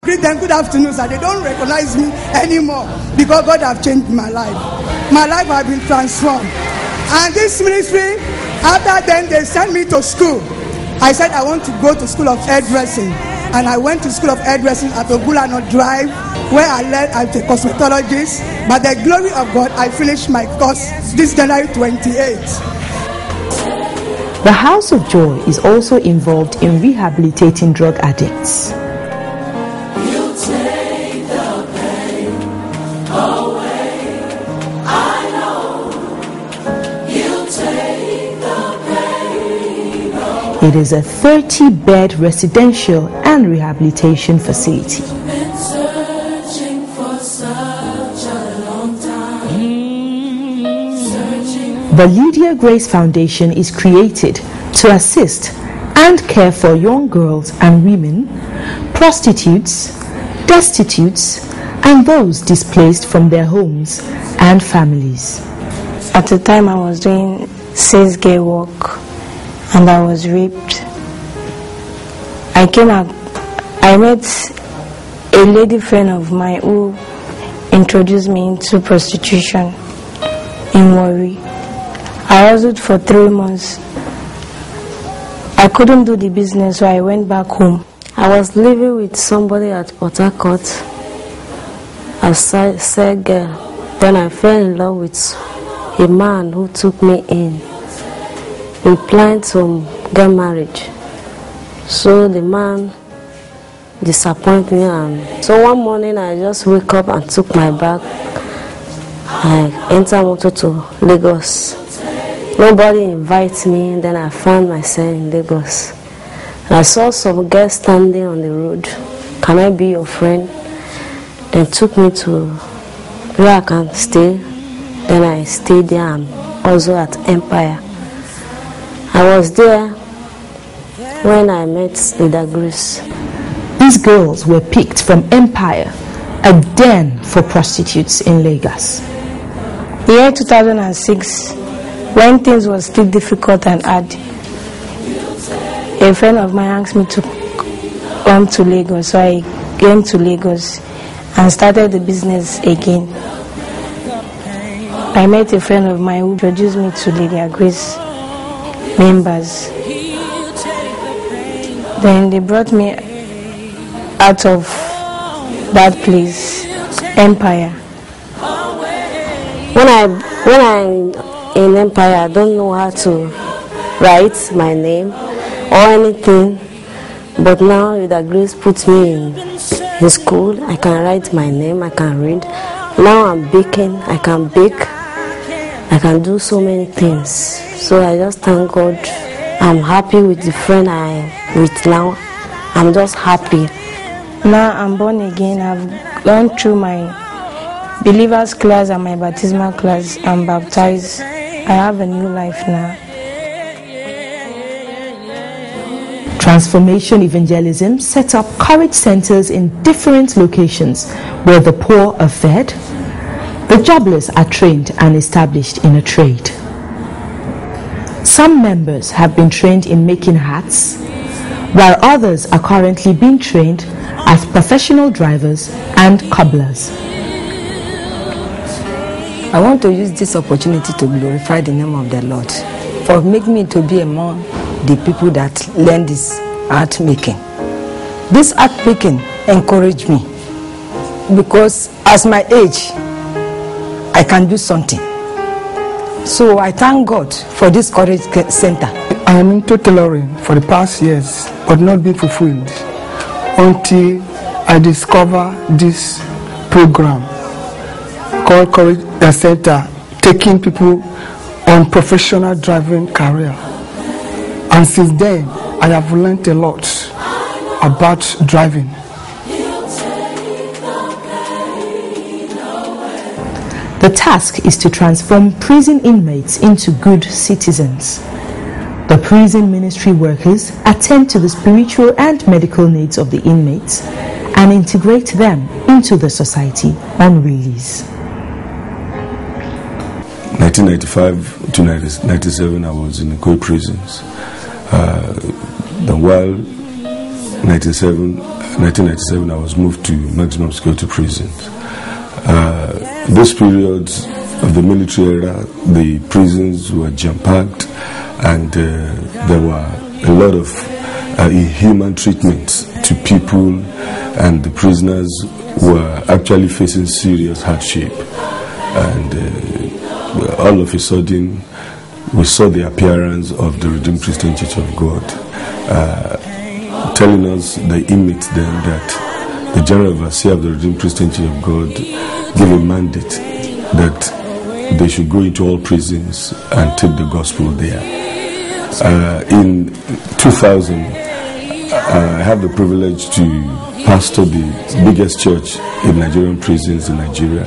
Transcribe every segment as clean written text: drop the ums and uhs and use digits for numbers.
Greet them good afternoon, sir. They don't recognize me anymore because God have changed my life. My life has been transformed. And this ministry, after then they sent me to school. I said I want to go to school of hairdressing. And I went to school of hairdressing at Ogulano Drive, where I learned as a cosmetologist. By the glory of God, I finished my course this January 28th. The House of Joy is also involved in rehabilitating drug addicts. It is a 30-bed residential and rehabilitation facility. The Lydia Grace Foundation is created to assist and care for young girls and women, prostitutes, destitutes, and those displaced from their homes and families. At the time I was doing sales girl work and I was raped. I met a lady friend of mine who introduced me into prostitution in Warri. I hustled for 3 months. I couldn't do the business, so I went back home. I was living with somebody at Port Harcourt, a sales girl. Then I fell in love with a man who took me in plan to get married. So the man disappointed me, and so one morning I just wake up and took my bag. I enter motor to Lagos. Nobody invites me. Then I found myself in Lagos. And I saw some girls standing on the road. Can I be your friend? Then took me to where I can stay. Then I stayed there and also at Empire. I was there when I met LYDIA Grace. These girls were picked from Empire, a den for prostitutes in Lagos. The year 2006, when things were still difficult and hard, a friend of mine asked me to come to Lagos, so I came to Lagos and started the business again. I met a friend of mine who introduced me to LYDIA Grace members. Then they brought me out of that place, Empire. When I'm in Empire, I don't know how to write my name or anything. But now LYDIA Grace puts me in school. I can write my name, I can read. Now I'm baking, I can bake. I can do so many things. So I just thank God. I'm happy with the friend I'm with now. I'm just happy. Now I'm born again. I've gone through my believer's class and my baptismal class. I'm baptized. I have a new life now. Transformation Evangelism set up courage centers in different locations where the poor are fed, the jobless are trained and established in a trade. Some members have been trained in making hats, while others are currently being trained as professional drivers and cobblers. I want to use this opportunity to glorify the name of the Lord for making me to be among the people that learn this art making. This art making encouraged me because as my age, I can do something. So I thank God for this Courage Center. I am into tailoring for the past years, but not being fulfilled until I discover this program called Courage Center, taking people on professional driving career. And since then, I have learned a lot about driving. The task is to transform prison inmates into good citizens. The prison ministry workers attend to the spiritual and medical needs of the inmates and integrate them into the society on release. 1995 to 1997, I was in the co prisons. Then while 1997, 1997, I was moved to maximum security prisons. This period of the military era, the prisons were jam-packed, and there were a lot of inhuman treatments to people, and the prisoners were actually facing serious hardship. And all of a sudden, we saw the appearance of the Redeemed Christian Church of God, telling us, the inmates then, that the General Overseer of the Redeemed Christian Church of God gave a mandate that they should go into all prisons and take the gospel there. In 2000, I have the privilege to pastor the biggest church in Nigerian prisons in Nigeria,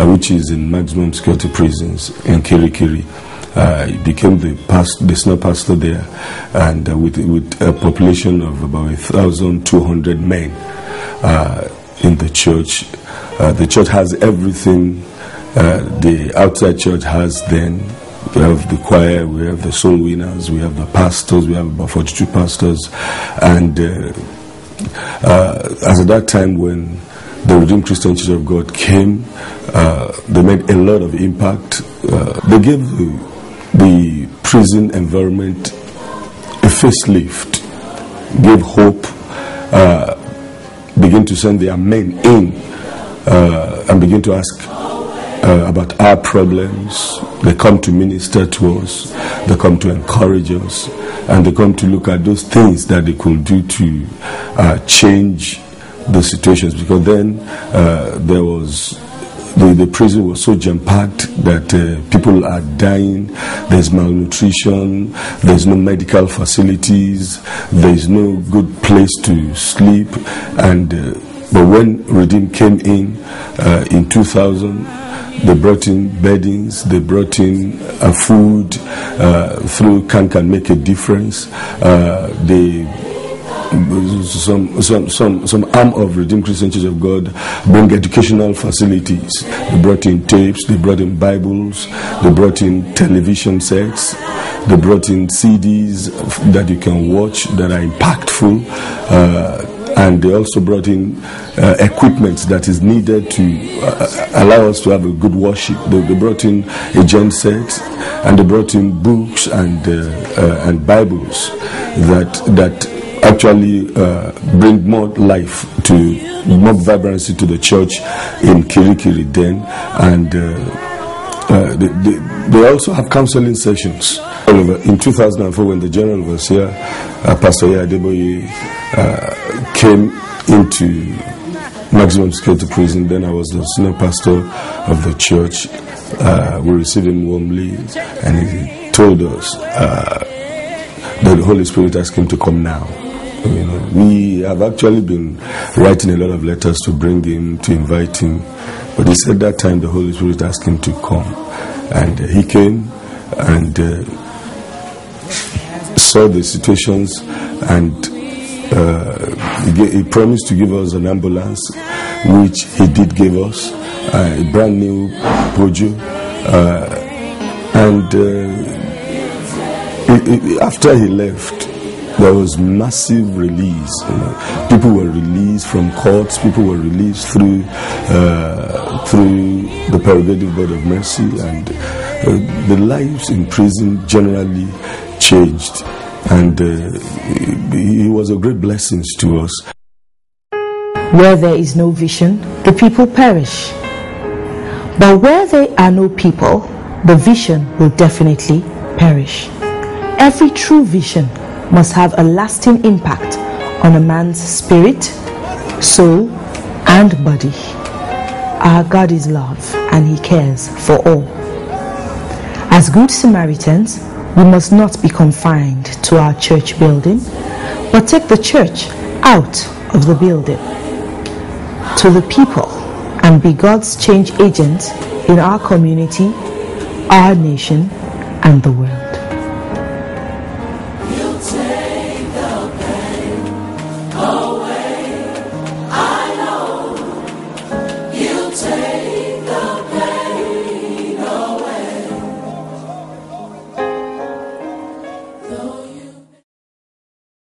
which is in maximum security prisons in Kirikiri. He became the senior pastor there, and with a population of about 1,200 men in the church. The church has everything the outside church has then. We have the choir, we have the soul winners, we have the pastors, we have about 42 pastors. And as at that time when the Redeemed Christian Church of God came, they made a lot of impact. They gave the prison environment a facelift, gave hope, begin to send their men in and begin to ask about our problems. They come to minister to us, they come to encourage us, and they come to look at those things that they could do to change the situations. Because then there was the prison was so jam-packed that people are dying, there's malnutrition, there's no medical facilities, there's no good place to sleep. And but when Redeem came in 2000, they brought in beddings, they brought in food through Can Make a Difference. Some arm of Redeemed Christian Church of God bring educational facilities. They brought in tapes, they brought in Bibles, they brought in television sets, they brought in CDs that you can watch that are impactful. And they also brought in equipment that is needed to allow us to have a good worship. They brought in a gen set, and they brought in books and Bibles that actually bring more life more vibrancy to the church in Kirikiri then. And they also have counseling sessions. In 2004, when the General Overseer, Pastor Adeboye, came into maximum security prison, then I was the senior pastor of the church. We received him warmly, and he told us that the Holy Spirit asked him to come now. You know, we have actually been writing a lot of letters to bring him, to invite him, but he said that time the Holy Spirit asked him to come, and he came and saw the situations, and he promised to give us an ambulance, which he did give us, a brand new Pojo, and after he left, there was massive release. You know, people were released from courts. People were released through the Prerogative Board of Mercy, and the lives in prison generally changed. And he was a great blessing to us. Where there is no vision, the people perish. But where there are no people, the vision will definitely perish. Every true vision must have a lasting impact on a man's spirit, soul, and body. Our God is love, and He cares for all. As good Samaritans, we must not be confined to our church building, but take the church out of the building to the people and be God's change agent in our community, our nation, and the world.